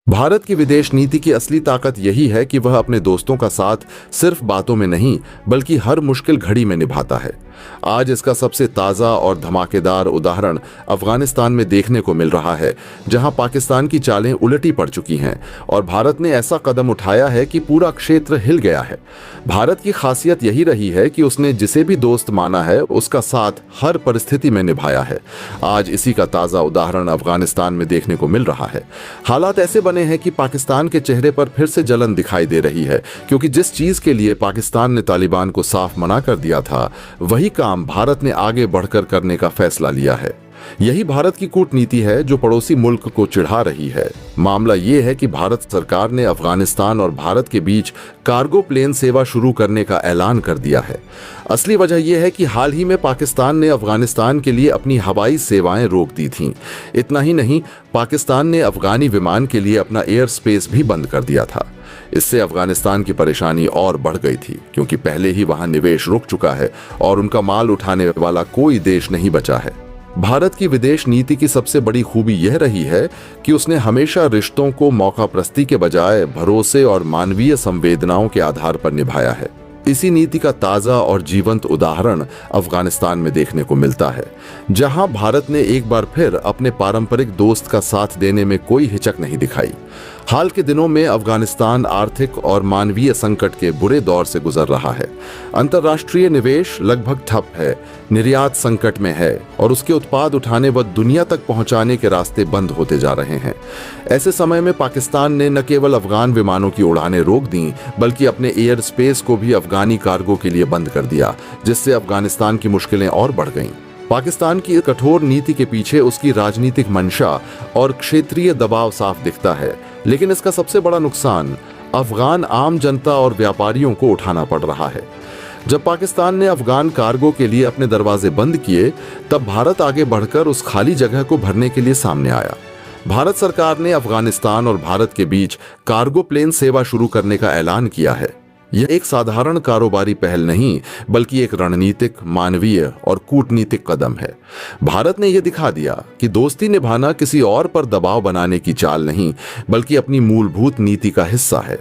भारत की विदेश नीति की असली ताकत यही है कि वह अपने दोस्तों का साथ सिर्फ बातों में नहीं बल्कि हर मुश्किल घड़ी में निभाता है। आज इसका सबसे ताज़ा और धमाकेदार उदाहरण अफगानिस्तान में देखने को मिल रहा है, जहां पाकिस्तान की चालें उलटी पड़ चुकी हैं और भारत ने ऐसा कदम उठाया है कि पूरा क्षेत्र हिल गया है। भारत की खासियत यही रही है कि उसने जिसे भी दोस्त माना है उसका साथ हर परिस्थिति में निभाया है। आज इसी का ताज़ा उदाहरण अफगानिस्तान में देखने को मिल रहा है। हालात ऐसे बने हैं कि पाकिस्तान के चेहरे पर फिर से जलन दिखाई दे रही है, क्योंकि जिस चीज के लिए पाकिस्तान ने तालिबान को साफ मना कर दिया था, वही काम भारत ने आगे बढ़कर करने का फैसला लिया है। यही भारत की कूटनीति है जो पड़ोसी मुल्क को चिढ़ा रही है। मामला ये है कि भारत सरकार ने अफगानिस्तान और भारत के बीच कार्गो प्लेन सेवा शुरू करने का ऐलान कर दिया है। असली वजह यह है कि हाल ही में पाकिस्तान ने अफगानिस्तान के लिए अपनी हवाई सेवाएं रोक दी थीं। इतना ही नहीं, पाकिस्तान ने अफगानी विमान के लिए अपना एयर स्पेस भी बंद कर दिया था। इससे अफगानिस्तान की परेशानी और बढ़ गई थी, क्योंकि पहले ही वहां निवेश रुक चुका है और उनका माल उठाने वाला कोई देश नहीं बचा है। भारत की विदेश नीति की सबसे बड़ी खूबी यह रही है कि उसने हमेशा रिश्तों को मौकापरस्ती के बजाय भरोसे और मानवीय संवेदनाओं के आधार पर निभाया है। इसी नीति का ताज़ा और जीवंत उदाहरण अफगानिस्तान में देखने को मिलता है, जहां भारत ने एक बार फिर अपने पारंपरिक दोस्त का साथ देने में कोई हिचक नहीं दिखाई। हाल के दिनों में अफगानिस्तान आर्थिक और मानवीय संकट के बुरे दौर से गुजर रहा है। अंतर्राष्ट्रीय निवेश लगभग ठप है, निर्यात संकट में है और उसके उत्पाद उठाने व दुनिया तक पहुंचाने के रास्ते बंद होते जा रहे हैं। ऐसे समय में पाकिस्तान ने न केवल अफगान विमानों की उड़ानें रोक दी, बल्कि अपने एयर स्पेस को भी अफगानी कार्गो के लिए बंद कर दिया, जिससे अफगानिस्तान की मुश्किलें और बढ़ गईं। पाकिस्तान की कठोर नीति के पीछे उसकी राजनीतिक मंशा और क्षेत्रीय दबाव साफ दिखता है, लेकिन इसका सबसे बड़ा नुकसान अफगान आम जनता और व्यापारियों को उठाना पड़ रहा है। जब पाकिस्तान ने अफगान कार्गो के लिए अपने दरवाजे बंद किए, तब भारत आगे बढ़कर उस खाली जगह को भरने के लिए सामने आया। भारत सरकार ने अफगानिस्तान और भारत के बीच कार्गो प्लेन सेवा शुरू करने का ऐलान किया है। यह एक साधारण कारोबारी पहल नहीं, बल्कि एक रणनीतिक, मानवीय और कूटनीतिक कदम है। भारत ने यह दिखा दिया कि दोस्ती निभाना किसी और पर दबाव बनाने की चाल नहीं, बल्कि अपनी मूलभूत नीति का हिस्सा है।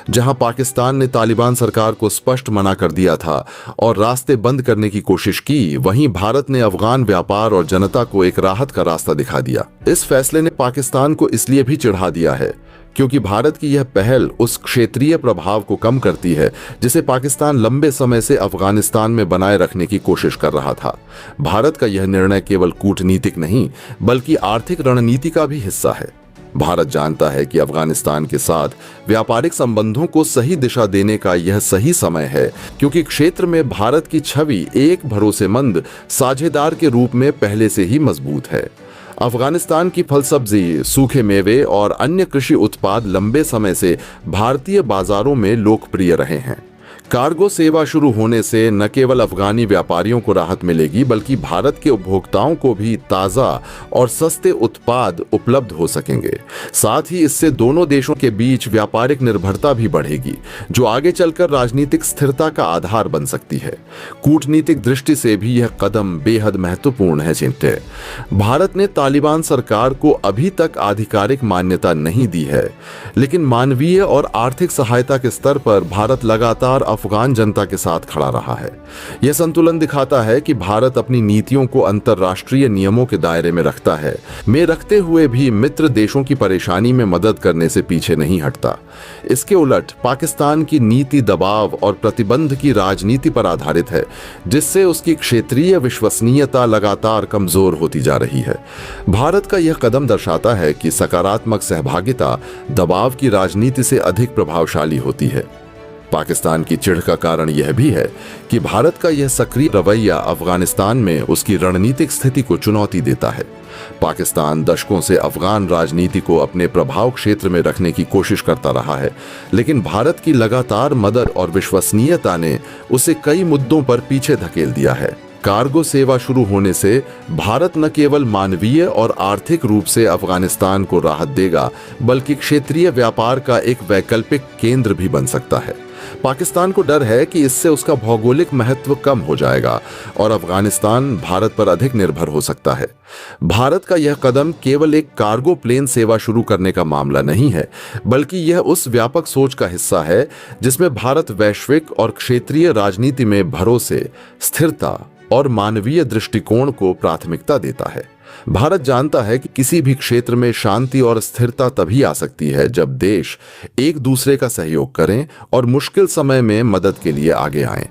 जहां पाकिस्तान ने तालिबान सरकार को स्पष्ट मना कर दिया था और रास्ते बंद करने की कोशिश की, वहीं भारत ने अफगान व्यापार और जनता को एक राहत का रास्ता दिखा दिया। इस फैसले ने पाकिस्तान को इसलिए भी चिढ़ा दिया है क्योंकि भारत की यह पहल उस क्षेत्रीय प्रभाव को कम करती है जिसे पाकिस्तान लंबे समय से अफगानिस्तान में बनाए रखने की कोशिश कर रहा था। भारत का यह निर्णय केवल कूटनीतिक नहीं, बल्कि आर्थिक रणनीति का भी हिस्सा है। भारत जानता है कि अफगानिस्तान के साथ व्यापारिक संबंधों को सही दिशा देने का यह सही समय है, क्योंकि क्षेत्र में भारत की छवि एक भरोसेमंद साझेदार के रूप में पहले से ही मजबूत है। अफगानिस्तान की फल सब्जी, सूखे मेवे और अन्य कृषि उत्पाद लंबे समय से भारतीय बाजारों में लोकप्रिय रहे हैं। कार्गो सेवा शुरू होने से न केवल अफगानी व्यापारियों को राहत मिलेगी, बल्कि भारत के उपभोक्ताओं को भी ताज़ा और सस्ते उत्पाद उपलब्ध हो सकेंगे। साथ ही इससे दोनों देशों के बीच व्यापारिक निर्भरता भी बढ़ेगी, जो आगे चलकर राजनीतिक स्थिरता का आधार बन सकती है। कूटनीतिक दृष्टि से भी यह कदम बेहद महत्वपूर्ण है। चिंते भारत ने तालिबान सरकार को अभी तक आधिकारिक मान्यता नहीं दी है, लेकिन मानवीय और आर्थिक सहायता के स्तर पर भारत लगातार अफगान जनता के साथ खड़ा रहा है। यह संतुलन दिखाता है कि भारत अपनी नीतियों को अंतर्राष्ट्रीय नियमों के दायरे में रखते हुए भी मित्र देशों की परेशानी में मदद करने से पीछे नहीं हटता। इसके उलट पाकिस्तान की नीति दबाव और प्रतिबंध की राजनीति पर आधारित है, जिससे उसकी क्षेत्रीय विश्वसनीयता लगातार कमजोर होती जा रही है। भारत का यह कदम दर्शाता है कि सकारात्मक सहभागिता दबाव की राजनीति से अधिक प्रभावशाली होती है। पाकिस्तान की चिढ़ का कारण यह भी है कि भारत का यह सक्रिय रवैया अफगानिस्तान में उसकी रणनीतिक स्थिति को चुनौती देता है। पाकिस्तान दशकों से अफगान राजनीति को अपने प्रभाव क्षेत्र में रखने की कोशिश करता रहा है, लेकिन भारत की लगातार मदद और विश्वसनीयता ने उसे कई मुद्दों पर पीछे धकेल दिया है। कार्गो सेवा शुरू होने से भारत न केवल मानवीय और आर्थिक रूप से अफगानिस्तान को राहत देगा, बल्कि क्षेत्रीय व्यापार का एक वैकल्पिक केंद्र भी बन सकता है। पाकिस्तान को डर है कि इससे उसका भौगोलिक महत्व कम हो जाएगा और अफगानिस्तान भारत पर अधिक निर्भर हो सकता है। भारत का यह कदम केवल एक कार्गो प्लेन सेवा शुरू करने का मामला नहीं है, बल्कि यह उस व्यापक सोच का हिस्सा है जिसमें भारत वैश्विक और क्षेत्रीय राजनीति में भरोसे, स्थिरता और मानवीय दृष्टिकोण को प्राथमिकता देता है। भारत जानता है कि किसी भी क्षेत्र में शांति और स्थिरता तभी आ सकती है जब देश एक दूसरे का सहयोग करें और मुश्किल समय में मदद के लिए आगे आएं।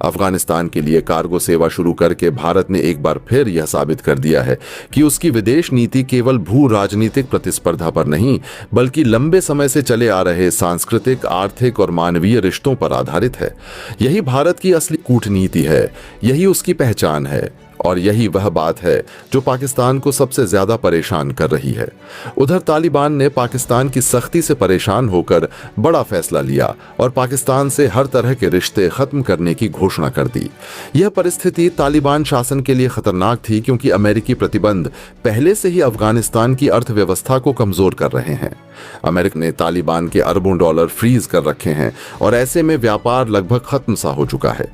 अफगानिस्तान के लिए कार्गो सेवा शुरू करके भारत ने एक बार फिर यह साबित कर दिया है कि उसकी विदेश नीति केवल भू राजनीतिक प्रतिस्पर्धा पर नहीं, बल्कि लंबे समय से चले आ रहे सांस्कृतिक, आर्थिक और मानवीय रिश्तों पर आधारित है। यही भारत की असली कूटनीति है, यही उसकी पहचान है और यही वह बात है जो पाकिस्तान को सबसे ज्यादा परेशान कर रही है। उधर तालिबान ने पाकिस्तान की सख्ती से परेशान होकर बड़ा फैसला लिया और पाकिस्तान से हर तरह के रिश्ते खत्म करने की घोषणा कर दी। यह परिस्थिति तालिबान शासन के लिए खतरनाक थी क्योंकि अमेरिकी प्रतिबंध पहले से ही अफगानिस्तान की अर्थव्यवस्था को कमजोर कर रहे हैं। अमेरिका ने तालिबान के अरबों डॉलर फ्रीज कर रखे हैं और ऐसे में व्यापार लगभग खत्म सा हो चुका है।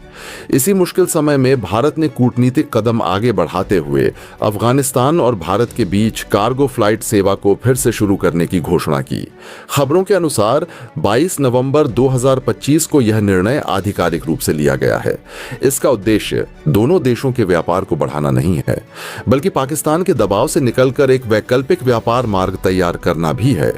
इसी मुश्किल समय में भारत ने कूटनीतिक कदम आगे बढ़ाते हुए अफगानिस्तान और भारत के बीच कार्गो फ्लाइट सेवा को फिर से शुरू करने की घोषणा की। खबरों के अनुसार 22 नवंबर 2025 को यह निर्णय आधिकारिक रूप से लिया गया है। इसका उद्देश्य दोनों देशों के व्यापार को बढ़ाना नहीं है, बल्कि पाकिस्तान के दबाव से निकलकर एक वैकल्पिक व्यापार मार्ग तैयार करना भी है।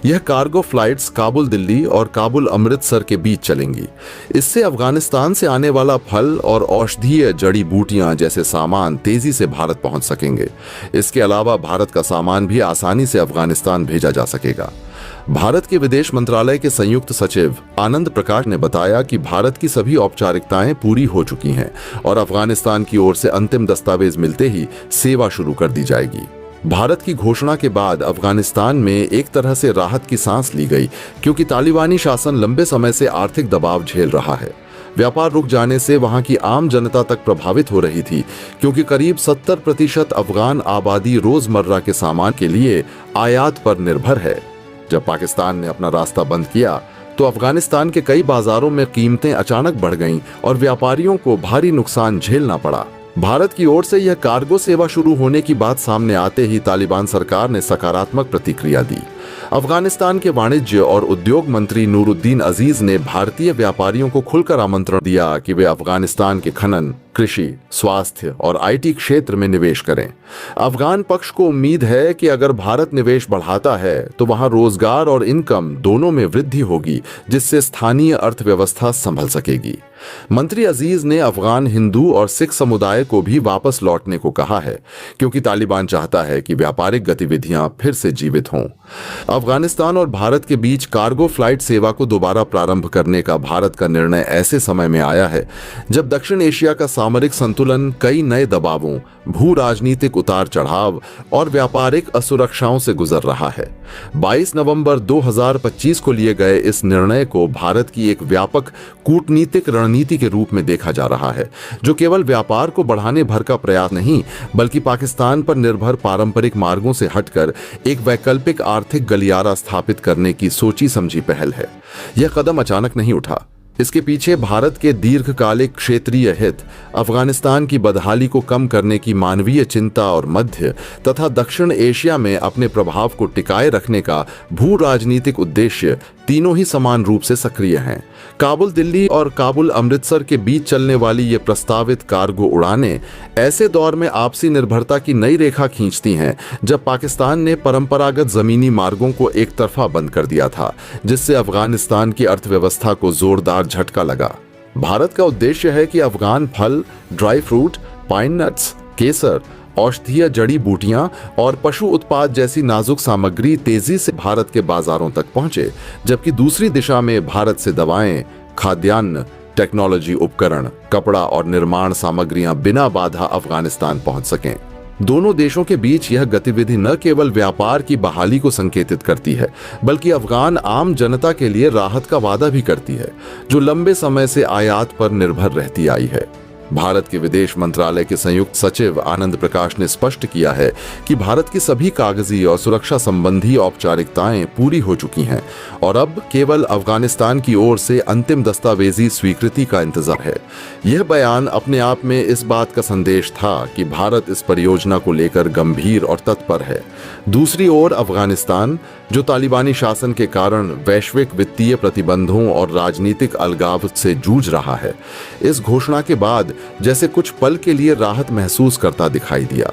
यह कार्गो फ्लाइट्स काबुल दिल्ली और काबुल अमृतसर के बीच चलेंगी। इससे अफगानिस्तान से आने वाला फल और औषधीय जड़ी बूटियां जैसे सामान तेजी से भारत पहुंच सकेंगे। इसके अलावा भारत का सामान भी आसानी से अफगानिस्तान भेजा जा सकेगा। भारत के विदेश मंत्रालय के संयुक्त सचिव आनंद प्रकाश ने बताया कि भारत की सभी औपचारिकताएं पूरी हो चुकी हैं और अफगानिस्तान की ओर से अंतिम दस्तावेज मिलते ही सेवा शुरू कर दी जाएगी। भारत की घोषणा के बाद अफगानिस्तान में एक तरह से राहत की सांस ली गई क्योंकि तालिबानी शासन लंबे समय से आर्थिक दबाव झेल रहा है। व्यापार रुक जाने से वहां की आम जनता तक प्रभावित हो रही थी क्योंकि करीब 70% अफगान आबादी रोजमर्रा के सामान के लिए आयात पर निर्भर है। जब पाकिस्तान ने अपना रास्ता बंद किया तो अफगानिस्तान के कई बाजारों में कीमतें अचानक बढ़ गईं और व्यापारियों को भारी नुकसान झेलना पड़ा। भारत की ओर से यह कार्गो सेवा शुरू होने की बात सामने आते ही तालिबान सरकार ने सकारात्मक प्रतिक्रिया दी। अफगानिस्तान के वाणिज्य और उद्योग मंत्री नूरुद्दीन अजीज ने भारतीय व्यापारियों को खुलकर आमंत्रण दिया कि वे अफगानिस्तान के खनन, कृषि, स्वास्थ्य और आईटी क्षेत्र में निवेश करें। अफगान पक्ष को उम्मीद है कि अगर भारत निवेश बढ़ाता है तो वहां रोजगार और इनकम दोनों में वृद्धि होगी, जिससे स्थानीय अर्थव्यवस्था संभल सकेगी। मंत्री अजीज ने अफगान हिंदू और सिख समुदाय को भी वापस लौटने को कहा है क्योंकि तालिबान चाहता है कि व्यापारिक गतिविधियां फिर से जीवित हों। अफगानिस्तान और भारत के बीच कार्गो फ्लाइट सेवा को दोबारा प्रारंभ करने का भारत का निर्णय ऐसे समय में आया है जब दक्षिण एशिया का सामरिक संतुलन कई नए दबावों, भू राजनीतिक उतार चढ़ाव और व्यापारिक असुरक्षाओं से गुजर रहा है। 22 नवंबर 2025 को लिए गए इस निर्णय को भारत की एक व्यापक कूटनीतिक रणनीति के रूप में देखा जा रहा है, जो केवल व्यापार को बढ़ाने भर का प्रयास नहीं, बल्कि पाकिस्तान पर निर्भर पारंपरिक मार्गों से हटकर एक वैकल्पिक आर्थिक गलियारा स्थापित करने की सोची समझी पहल है। यह कदम अचानक नहीं उठा। इसके पीछे भारत के दीर्घकालिक क्षेत्रीय हित, अफगानिस्तान की बदहाली को कम करने की मानवीय चिंता और मध्य तथा दक्षिण एशिया में अपने प्रभाव को टिकाए रखने का भू राजनीतिक उद्देश्य तीनों ही समान रूप से सक्रिय हैं। काबुल दिल्ली और काबुल अमृतसर के बीच चलने वाली ये प्रस्तावित कार्गो उड़ानें ऐसे दौर में आपसी निर्भरता की नई रेखा खींचती हैं जब पाकिस्तान ने परंपरागत जमीनी मार्गों को एक तरफा बंद कर दिया था, जिससे अफगानिस्तान की अर्थव्यवस्था को जोरदार झटका लगा। भारत का उद्देश्य है कि अफगान फल, ड्राई फ्रूट, पाइन नट्स, केसर, औषधीय जड़ी बूटियां और पशु उत्पाद जैसी नाजुक सामग्री तेजी से भारत के बाजारों तक पहुंचे, जबकि दूसरी दिशा में भारत से दवाएं, खाद्यान्न, टेक्नोलॉजी उपकरण, कपड़ा और निर्माण सामग्रियां बिना बाधा अफगानिस्तान पहुंच सकें। दोनों देशों के बीच यह गतिविधि न केवल व्यापार की बहाली को संकेतित करती है, बल्कि अफगान आम जनता के लिए राहत का वादा भी करती है, जो लंबे समय से आयात पर निर्भर रहती आई है। भारत के विदेश मंत्रालय के संयुक्त सचिव आनंद प्रकाश ने स्पष्ट किया है कि भारत की सभी कागजी और सुरक्षा संबंधी औपचारिकताएं पूरी हो चुकी हैं और अब केवल अफगानिस्तान की ओर से अंतिम दस्तावेजी स्वीकृति का इंतजार है। यह बयान अपने आप में इस बात का संदेश था कि भारत इस परियोजना को लेकर गंभीर और तत्पर है। दूसरी ओर अफगानिस्तान, जो तालिबानी शासन के कारण वैश्विक वित्तीय प्रतिबंधों और राजनीतिक अलगाव से जूझ रहा है, इस घोषणा के बाद जैसे कुछ पल के लिए राहत महसूस करता दिखाई दिया।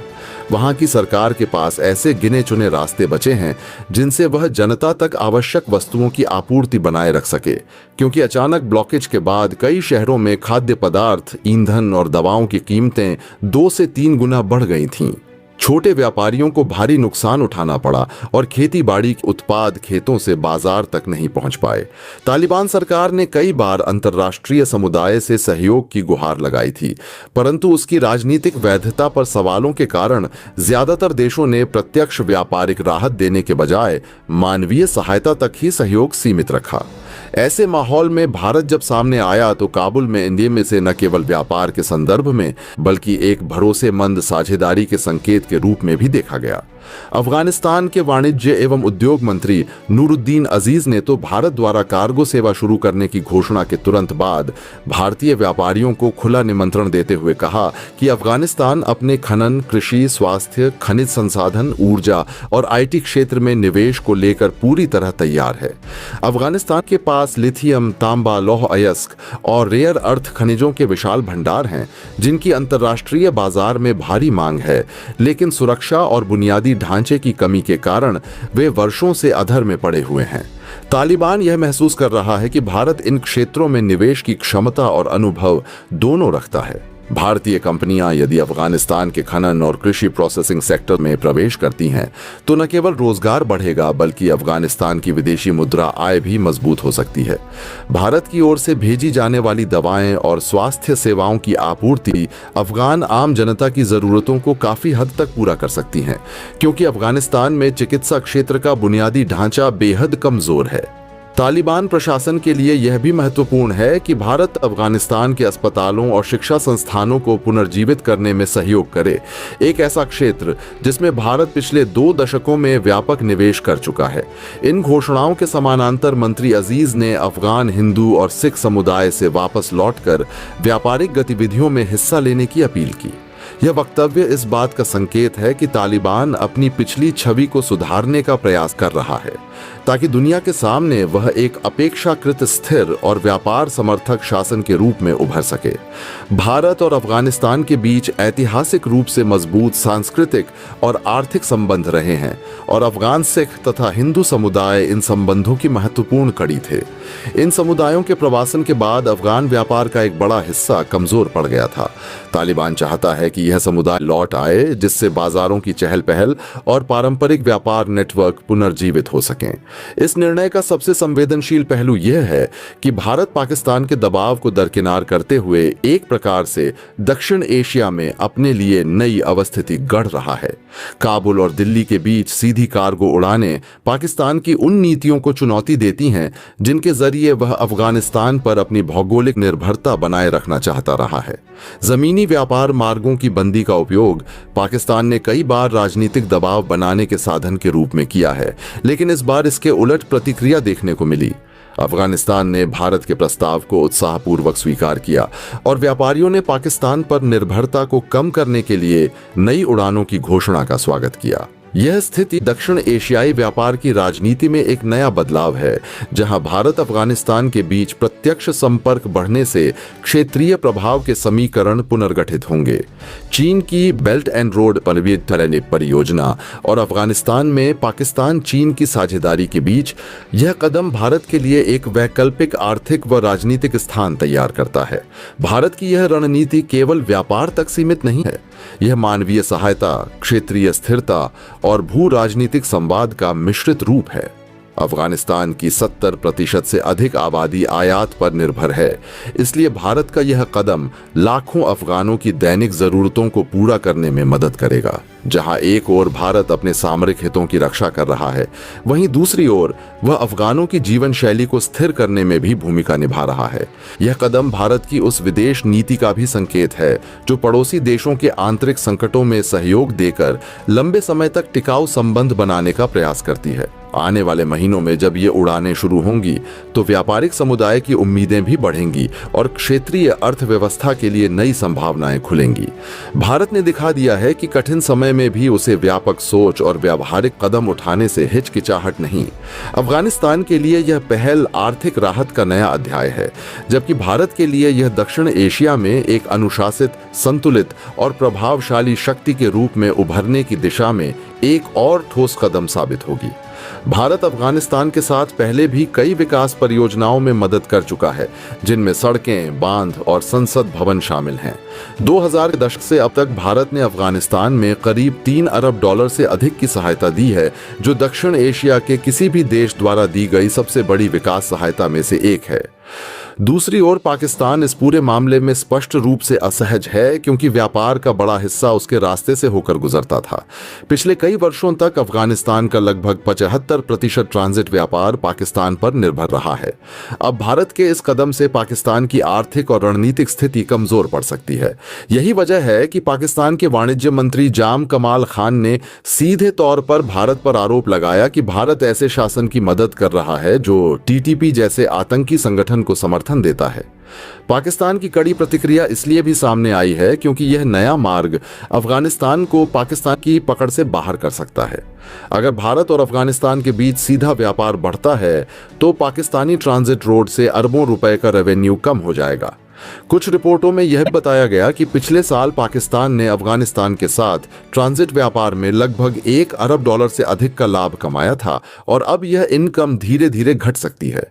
वहां की सरकार के पास ऐसे गिने चुने रास्ते बचे हैं जिनसे वह जनता तक आवश्यक वस्तुओं की आपूर्ति बनाए रख सके, क्योंकि अचानक ब्लॉकेज के बाद कई शहरों में खाद्य पदार्थ, ईंधन और दवाओं की कीमतें 2 से 3 गुना बढ़ गई थीं। छोटे व्यापारियों को भारी नुकसान उठाना पड़ा और खेती बाड़ी के उत्पाद खेतों से बाजार तक नहीं पहुंच पाए। तालिबान सरकार ने कई बार अंतर्राष्ट्रीय समुदाय से सहयोग की गुहार लगाई थी, परंतु उसकी राजनीतिक वैधता पर सवालों के कारण ज्यादातर देशों ने प्रत्यक्ष व्यापारिक राहत देने के बजाय मानवीय सहायता तक ही सहयोग सीमित रखा। ऐसे माहौल में भारत जब सामने आया तो काबुल में इंडिया से न केवल व्यापार के संदर्भ में बल्कि एक भरोसेमंद साझेदारी के संकेत के रूप में भी देखा गया। अफगानिस्तान के वाणिज्य एवं उद्योग मंत्री नूरुद्दीन अजीज ने तो भारत द्वारा कार्गो सेवा शुरू करने की घोषणा के तुरंत बाद भारतीय व्यापारियों को खुला निमंत्रण देते हुए कहा कि अफगानिस्तान अपने खनन, कृषि, स्वास्थ्य, खनिज संसाधन, ऊर्जा और IT क्षेत्र में निवेश को लेकर पूरी तरह तैयार है। अफगानिस्तान के पास लिथियम, तांबा, लौह अयस्क और रेयर अर्थ खनिजों के विशाल भंडार हैं, जिनकी अंतर्राष्ट्रीय बाजार में भारी मांग है, लेकिन सुरक्षा और बुनियादी ढांचे की कमी के कारण वे वर्षों से अधर में पड़े हुए हैं। तालिबान यह महसूस कर रहा है कि भारत इन क्षेत्रों में निवेश की क्षमता और अनुभव दोनों रखता है। भारतीय कंपनियां यदि अफगानिस्तान के खनन और कृषि प्रोसेसिंग सेक्टर में प्रवेश करती हैं तो न केवल रोजगार बढ़ेगा बल्कि अफगानिस्तान की विदेशी मुद्रा आय भी मजबूत हो सकती है। भारत की ओर से भेजी जाने वाली दवाएं और स्वास्थ्य सेवाओं की आपूर्ति अफगान आम जनता की जरूरतों को काफी हद तक पूरा कर सकती हैं, क्योंकि अफगानिस्तान में चिकित्सा क्षेत्र का बुनियादी ढांचा बेहद कमजोर है। तालिबान प्रशासन के लिए यह भी महत्वपूर्ण है कि भारत अफगानिस्तान के अस्पतालों और शिक्षा संस्थानों को पुनर्जीवित करने में सहयोग करे, एक ऐसा क्षेत्र जिसमें भारत पिछले 2 दशकों में व्यापक निवेश कर चुका है। इन घोषणाओं के समानांतर मंत्री अजीज ने अफगान हिंदू और सिख समुदाय से वापस लौटकर व्यापारिक गतिविधियों में हिस्सा लेने की अपील की। यह वक्तव्य इस बात का संकेत है कि तालिबान अपनी पिछली छवि को सुधारने का प्रयास कर रहा है, ताकि दुनिया के सामने वह एक अपेक्षाकृत स्थिर और व्यापार समर्थक शासन के रूप में उभर सके। भारत और अफगानिस्तान के बीच ऐतिहासिक रूप से मजबूत सांस्कृतिक और आर्थिक संबंध रहे हैं और अफगान सिख तथा हिंदू समुदाय इन संबंधों की महत्वपूर्ण कड़ी थे। इन समुदायों के प्रवासन के बाद अफगान व्यापार का एक बड़ा हिस्सा कमजोर पड़ गया था। तालिबान चाहता है कि यह समुदाय लौट आए, जिससे बाजारों की चहल पहल और पारंपरिक व्यापार नेटवर्क पुनर्जीवित हो सकें। इस निर्णय का सबसे संवेदनशील पहलू यह है कि भारत पाकिस्तान के दबाव को दरकिनार करते हुए एक प्रकार से दक्षिण एशिया में अपने लिए नई अवस्थिति गढ़ रहा है। काबुल और दिल्ली के बीच सीधी कार्गो उड़ानें पाकिस्तान की उन नीतियों को चुनौती देती हैं जिनके जरिए वह अफगानिस्तान पर अपनी भौगोलिक निर्भरता बनाए रखना चाहता रहा है। जमीनी व्यापार मार्गों की बंदी का उपयोग पाकिस्तान ने कई बार राजनीतिक दबाव बनाने के साधन के रूप में किया है, लेकिन इस बार इसके उलट प्रतिक्रिया देखने को मिली। अफगानिस्तान ने भारत के प्रस्ताव को उत्साहपूर्वक स्वीकार किया और व्यापारियों ने पाकिस्तान पर निर्भरता को कम करने के लिए नई उड़ानों की घोषणा का स्वागत किया। यह स्थिति दक्षिण एशियाई व्यापार की राजनीति में एक नया बदलाव है, जहां भारत अफगानिस्तान के बीच प्रत्यक्ष संपर्क बढ़ने से क्षेत्रीय प्रभाव के समीकरण पुनर्गठित होंगे। चीन की बेल्ट एंड रोड परियोजना और अफगानिस्तान में पाकिस्तान चीन की साझेदारी के बीच यह कदम भारत के लिए एक वैकल्पिक आर्थिक व राजनीतिक स्थान तैयार करता है। भारत की यह रणनीति केवल व्यापार तक सीमित नहीं है, यह मानवीय सहायता, क्षेत्रीय स्थिरता और भू राजनीतिक संवाद का मिश्रित रूप है। अफगानिस्तान की 70% से अधिक आबादी आयात पर निर्भर है, इसलिए भारत का यह कदम लाखों अफगानों की दैनिक जरूरतों को पूरा करने में मदद करेगा। जहां एक ओर भारत अपने सामरिक हितों की रक्षा कर रहा है, वहीं दूसरी ओर वह अफगानों की जीवन शैली को स्थिर करने में भी भूमिका निभा रहा है। यह कदम भारत की उस विदेश नीति का भी संकेत है जो पड़ोसी देशों के आंतरिक संकटों में सहयोग देकर लंबे समय तक टिकाऊ संबंध बनाने का प्रयास करती है। आने वाले महीनों में जब ये उड़ानें शुरू होंगी तो व्यापारिक समुदाय की उम्मीदें भी बढ़ेंगी और क्षेत्रीय अर्थव्यवस्था के लिए नई संभावनाएं खुलेंगी। भारत ने दिखा दिया है कि कठिन समय में भी उसे व्यापक सोच और व्यावहारिक कदम उठाने से हिचकिचाहट नहीं। अफगानिस्तान के लिए यह पहल आर्थिक राहत का नया अध्याय है, जबकि भारत के लिए यह दक्षिण एशिया में एक अनुशासित, संतुलित और प्रभावशाली शक्ति के रूप में उभरने की दिशा में एक और ठोस कदम साबित होगी। भारत अफगानिस्तान के साथ पहले भी कई विकास परियोजनाओं में मदद कर चुका है, जिनमें सड़कें, बांध और संसद भवन शामिल हैं। 2000 के दशक से अब तक भारत ने अफगानिस्तान में करीब $3 अरब से अधिक की सहायता दी है, जो दक्षिण एशिया के किसी भी देश द्वारा दी गई सबसे बड़ी विकास सहायता में से एक है। दूसरी ओर पाकिस्तान इस पूरे मामले में स्पष्ट रूप से असहज है, क्योंकि व्यापार का बड़ा हिस्सा उसके रास्ते से होकर गुजरता था। पिछले कई वर्षों तक अफगानिस्तान का लगभग 75% ट्रांजिट व्यापार पाकिस्तान पर निर्भर रहा है। अब भारत के इस कदम से पाकिस्तान की आर्थिक और रणनीतिक स्थिति कमजोर पड़ सकती है। यही वजह है कि पाकिस्तान के वाणिज्य मंत्री जाम कमाल खान ने सीधे तौर पर भारत पर आरोप लगाया कि भारत ऐसे शासन की मदद कर रहा है जो TTP जैसे आतंकी संगठन को समर्थन देता है। पाकिस्तान की कड़ी प्रतिक्रिया इसलिए भी सामने आई है क्योंकि यह नया मार्ग अफगानिस्तान को पाकिस्तान की पकड़ से बाहर कर सकता है। अगर भारत और अफगानिस्तान के बीच सीधा व्यापार बढ़ता है तो पाकिस्तानी ट्रांजिट रोड से अरबों रुपए का रेवेन्यू कम हो जाएगा। कुछ रिपोर्टों में यह बताया गया कि पिछले साल पाकिस्तान ने अफगानिस्तान के साथ ट्रांजिट व्यापार में लगभग $1 अरब से अधिक का लाभ कमाया था और अब यह इनकम धीरे धीरे घट सकती है।